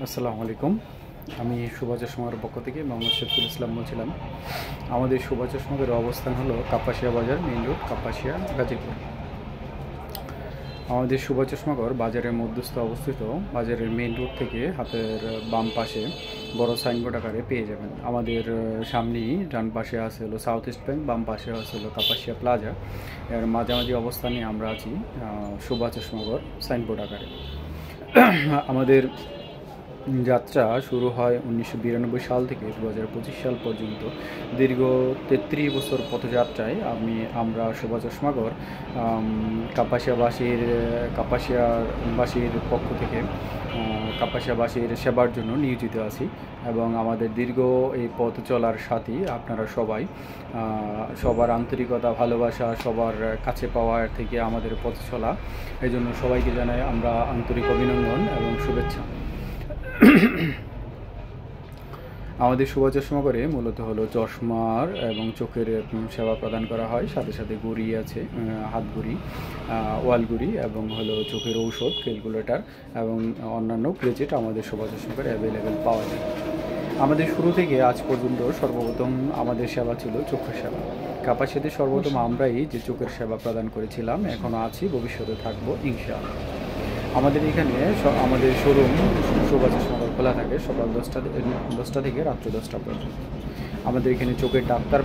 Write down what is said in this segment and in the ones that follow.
আসসালামু আলাইকুম। আমি শুভ চশমার পক্ষ থেকে মোহাম্মদ শফিকুল ইসলাম বলছিলাম। আমাদের শুভ চশমাদের অবস্থান হলো কাপাসিয়া বাজার, মেইন রোড, কাপাসিয়া, গাজীপুর। আমাদের শুভ চশমাঘর বাজারের মধ্যস্থ অবস্থিত। বাজারের মেইন রোড থেকে হাতের বাম পাশে বড় সাইনবোর্ড আকারে পেয়ে যাবেন। আমাদের সামনেই ডান পাশে আছে হলো সাউথ ইস্ট ব্যাংক, বাম পাশে আছে হলো কাপাসিয়া প্লাজা। এর মাঝামাঝি অবস্থানে আমরা আছি শুভ চশমাঘর সাইনবোর্ড আকারে। আমাদের যাত্রা শুরু হয় 1992 সাল থেকে 2025 সাল পর্যন্ত। দীর্ঘ 33 বছর পথযাত্রায় আমরা শুভ চশমাঘর কাপাসিয়াবাসীর পক্ষ থেকে কাপাসিয়াবাসীর সেবার জন্য নিয়োজিত আছি এবং আমাদের দীর্ঘ এই পথ চলার সাথী আপনারা সবাই। সবার আন্তরিকতা, ভালোবাসা, সবার কাছে পাওয়ার থেকে আমাদের পথ চলা, এই জন্য সবাইকে জানাই আমরা আন্তরিক অভিনন্দন এবং শুভেচ্ছা। আমাদের শুভ চশমাঘরে মূলত হলো চশমার এবং চোখের সেবা প্রদান করা হয়, সাথে সাথে ঘড়ি আছে, হাত ঘড়ি, ওয়াল ঘড়ি এবং হলো চোখের ঔষধ, ক্যালকুলেটর এবং অন্যান্য গ্যাজেট আমাদের শুভ চশমাঘরে অ্যাভেলেবেল পাওয়া যায়। আমাদের শুরু থেকে আজ পর্যন্ত সর্বপ্রথম আমাদের সেবা ছিল চোখের সেবা। কাপাসিয়াতে সর্বপ্রথম আমরাই যে চোখের সেবা প্রদান করেছিলাম, এখনও আছি, ভবিষ্যতে থাকবো ইনশাআল্লাহ। আমাদের এখানে আমাদের শোরুম শুভ চশমাঘর খোলা থাকে সকাল 10টা থেকে রাত্র 10টা পর্যন্ত। আমাদের এখানে চোখের ডাক্তার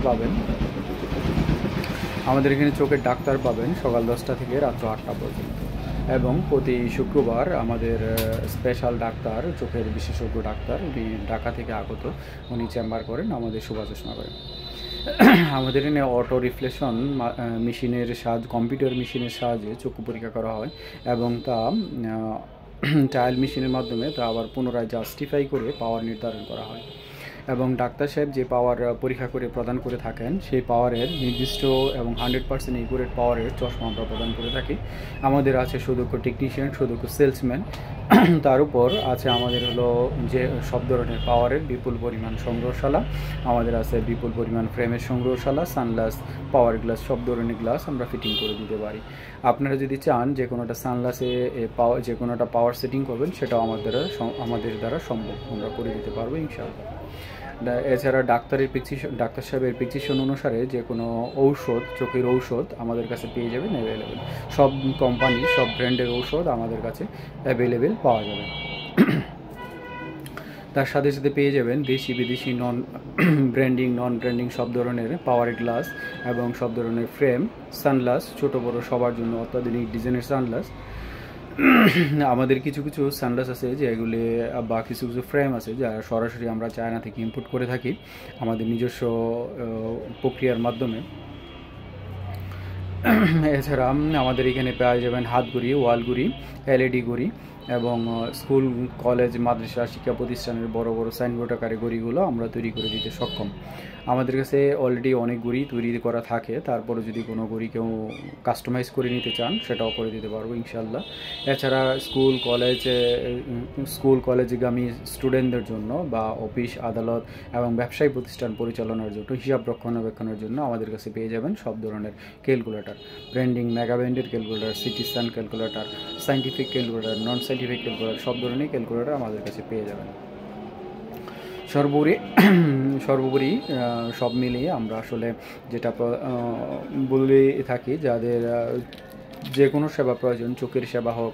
পাবেন সকাল 10টা থেকে রাত্র 8টা পর্যন্ত। এবং প্রতি শুক্রবার আমাদের স্পেশাল ডাক্তার, চোখের বিশেষজ্ঞ ডাক্তার, উনি ঢাকা থেকে আগত, উনি চেম্বার করেন আমাদের শুভ চশমাঘরে। আমাদের এখানে অটো রিফ্লেকশন মেশিনের সাহায্যে, কম্পিউটার মেশিনের সাহায্যে চক্ষু পরীক্ষা করা হয় এবং তা ট্রায়াল মেশিনের মাধ্যমে তা আবার পুনরায় জাস্টিফাই করে পাওয়ার নির্ধারণ করা হয় এবং ডাক্তার সাহেব যে পাওয়ার পরীক্ষা করে প্রদান করে থাকেন, সেই পাওয়ারের নির্দিষ্ট এবং 100% একুরেট পাওয়ারের চশমা আমরা প্রদান করে থাকি। আমাদের আছে সুদক্ষ টেকনিশিয়ান, সুদক্ষ সেলসম্যান, তার উপর আছে আমাদের হলো যে সব ধরনের পাওয়ারের বিপুল পরিমাণ সংগ্রহশালা। আমাদের আছে বিপুল পরিমাণ ফ্রেমের সংগ্রহশালা, সানগ্লাস, পাওয়ার গ্লাস, সব ধরনের গ্লাস আমরা ফিটিং করে দিতে পারি। আপনারা যদি চান যে কোনোটা সানগ্লাসে যে কোনোটা পাওয়ার সেটিং করবেন, সেটাও আমাদের দ্বারা সম্ভব, আমরা করে দিতে পারবো ইনশাআল্লাহ। এছাড়া ডাক্তার সাহেবের প্রেসক্রিপশন অনুসারে যে কোনো ঔষধ, চোখের ঔষধ আমাদের কাছে পেয়ে যাবেন অ্যাভেলেবেল। সব কোম্পানি, সব ব্র্যান্ডের ঔষধ আমাদের কাছে অ্যাভেলেবেল পাওয়া যাবে। তার সাথে সাথে পেয়ে যাবেন দেশি বিদেশি নন ব্র্যান্ডিং সব ধরনের পাওয়ার গ্লাস এবং সব ধরনের ফ্রেম, সানগ্লাস, ছোটো বড়ো সবার জন্য অত্যাধুনিক ডিজাইনের সানগ্লাস। আমাদের কিছু কিছু সানগ্লাস আছে যেগুলি বা কিছু কিছু ফ্রেম আছে যা সরাসরি আমরা চায়না থেকে ইম্পোর্ট করে থাকি আমাদের নিজস্ব প্রক্রিয়ার মাধ্যমে। এছাড়া আমাদের এখানে পেয়ে যাবেন হাত ঘড়ি, ওয়াল ঘড়ি, LED ঘড়ি এবং স্কুল, কলেজ, মাদ্রাসা, শিক্ষা প্রতিষ্ঠানের বড় বড় সাইনবোর্ড আকারে ঘড়িগুলো আমরা তৈরি করে দিতে সক্ষম। আমাদের কাছে অলরেডি অনেক ঘড়ি তৈরি করা থাকে, তারপরে যদি কোনো ঘড়ি কেউ কাস্টমাইজ করে নিতে চান, সেটাও করে দিতে পারবো ইনশাআল্লাহ। এছাড়া স্কুল কলেজগামী স্টুডেন্টদের জন্য বা অফিস, আদালত এবং ব্যবসায়ী প্রতিষ্ঠান পরিচালনার জন্য, হিসাব রক্ষণাবেক্ষণের জন্য আমাদের কাছে পেয়ে যাবেন সব ধরনের ক্যালকুলেটর, ব্র্যান্ডিং, মেগা ব্র্যান্ডের ক্যালকুলেটর, সিটিসান ক্যালকুলেটর, সাইন্টিফিক ক্যালকুলেটর, নন সাইন্টিফিক ক্যালকুলেটর, সব ধরনের ক্যালকুলেটর আমাদের কাছে পেয়ে যাবেন। সর্বোপরি সব মিলিয়ে আমরা আসলে যেটা বলে থাকি, যাদের যে কোনো সেবা প্রয়োজন, চোখের সেবা হোক,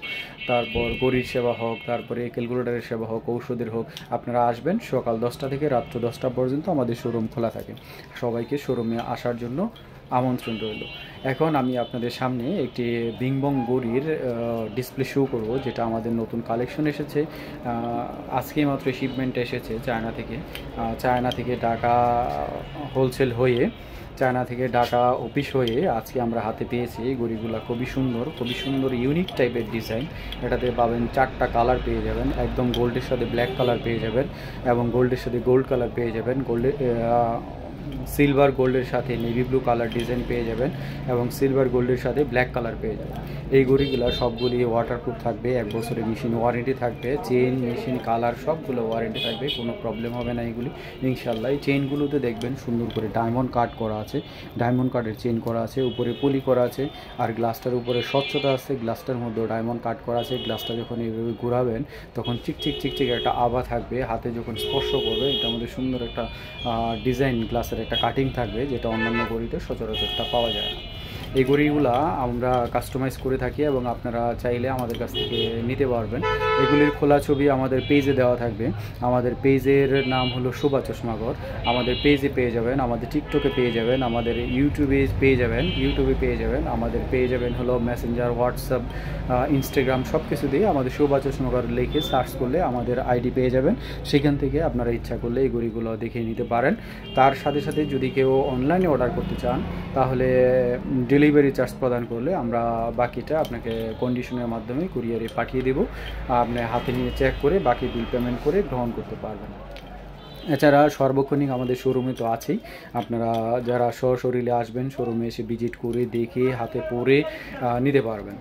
তারপর ঘড়ির সেবা হোক, তারপরে ক্যালকুলেটরের সেবা হোক, ঔষধের হোক, আপনারা আসবেন সকাল 10টা থেকে রাত্র 10টা পর্যন্ত আমাদের শোরুম খোলা থাকে। সবাইকে শোরুমে আসার জন্য আমন্ত্রণ রইল। এখন আমি আপনাদের সামনে একটি বিংবং ঘড়ির ডিসপ্লে শো করব, যেটা আমাদের নতুন কালেকশন এসেছে। আজকেই মাত্র শিপমেন্ট এসেছে চায়না থেকে ঢাকা হোলসেল হয়ে, চায়না থেকে ঢাকা অফিস হয়ে আজকে আমরা হাতে পেয়েছি। এই ঘড়িগুলো খুবই সুন্দর ইউনিক টাইপের ডিজাইন। এটাতে পাবেন 4টা কালার পেয়ে যাবেন, একদম গোল্ডের সাথে ব্ল্যাক কালার পেয়ে যাবেন এবং গোল্ডের সাথে গোল্ড কালার পেয়ে যাবেন। সিলভার গোল্ডের সাথে নেভি ব্লু কালার ডিজাইন পেয়ে যাবেন এবং সিলভার গোল্ডের সাথে ব্ল্যাক কালার পেয়ে যাবেন। এই ঘড়িগুলো সবগুলি ওয়াটারপ্রুফ থাকবে, 1 বছরের মেশিন ওয়ারেন্টি থাকবে, চেন মেশিন কালার সবগুলো ওয়ারেন্টি থাকবে, কোনো প্রবলেম হবে না এগুলি ইনশাল্লাহ। এই চেনগুলোতে দেখবেন সুন্দর করে ডায়মন্ড কাট করা আছে, ডায়মন্ড কাটের চেন করা আছে, উপরে পলি করা আছে, আর গ্লাসটার উপরে স্বচ্ছতা আছে, গ্লাসটার মধ্যে ডায়মন্ড কাট করা আছে। গ্লাসটা যখন এইভাবে ঘোরাবেন তখন চিকচিক চিকচিক একটা আভা থাকবে, হাতে যখন স্পর্শ করবে এটার মধ্যে সুন্দর একটা ডিজাইন গ্লাসের একটা কাটিং থাকবে, যেটা অন্যান্য ঘড়িতে সচরাচরটা পাওয়া যায় না। এই ঘড়িগুলা আমরা কাস্টমাইজ করে থাকি এবং আপনারা চাইলে আমাদের কাছ থেকে নিতে পারবেন। এগুলির খোলা ছবি আমাদের পেজে দেওয়া থাকবে। আমাদের পেজের নাম হলো শোভা চশমাঘর। আমাদের পেজে পেয়ে যাবেন, আমাদের টিকটকে পেয়ে যাবেন, আমাদের ইউটিউবে পেয়ে যাবেন, আমাদের পেয়ে যাবেন হলো মেসেঞ্জার, হোয়াটসঅ্যাপ, ইনস্টাগ্রাম সব কিছু দিয়ে আমাদের শোভা চশমাঘর লিখে সার্চ করলে আমাদের আইডি পেয়ে যাবেন। সেখান থেকে আপনারা ইচ্ছা করলে এই ঘড়িগুলো দেখে নিতে পারেন। তার সাথে সাথে যদি কেউ অনলাইনে অর্ডার করতে চান তাহলে ডেলিভারি চার্জ প্রদান করলে আমরা বাকিটা আপনাকে কন্ডিশনের মাধ্যমে কুরিয়ারে পাঠিয়ে দেব। আপনি হাতে নিয়ে চেক করে বাকি বিল পেমেন্ট করে গ্রহণ করতে পারবেন। এছাড়া সর্বক্ষণিক আমাদের শোরুমে তো আছেই, আপনারা যারা সশরীরে আসবেন শোরুমে এসে ভিজিট করে দেখে হাতে পরে নিতে পারবেন।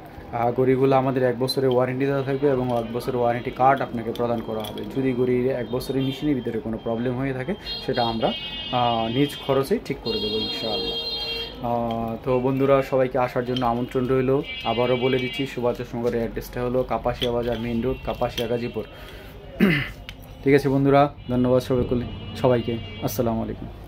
ঘড়িগুলো আমাদের 1 বছরের ওয়ারেন্টি দেওয়া থাকবে এবং 1 বছরের ওয়ারেন্টি কার্ড আপনাকে প্রদান করা হবে। যদি ঘড়ির 1 বছরের মেশিনের ভিতরে কোনো প্রবলেম হয়ে থাকে সেটা আমরা নিজ খরচে ঠিক করে দেবো ইনশাআল্লাহ। তো বন্ধুরা, সবাইকে আসার জন্য আমন্ত্রণ রইল। আবারও বলে দিচ্ছি, শোভা চশমাঘরের অ্যাড্রেসটা হলো কাপাসিয়া বাজার মেইন রোড, কাপাসিয়া গাজীপুর। ঠিক আছে বন্ধুরা, ধন্যবাদ সবাইকে। আসসালামু আলাইকুম।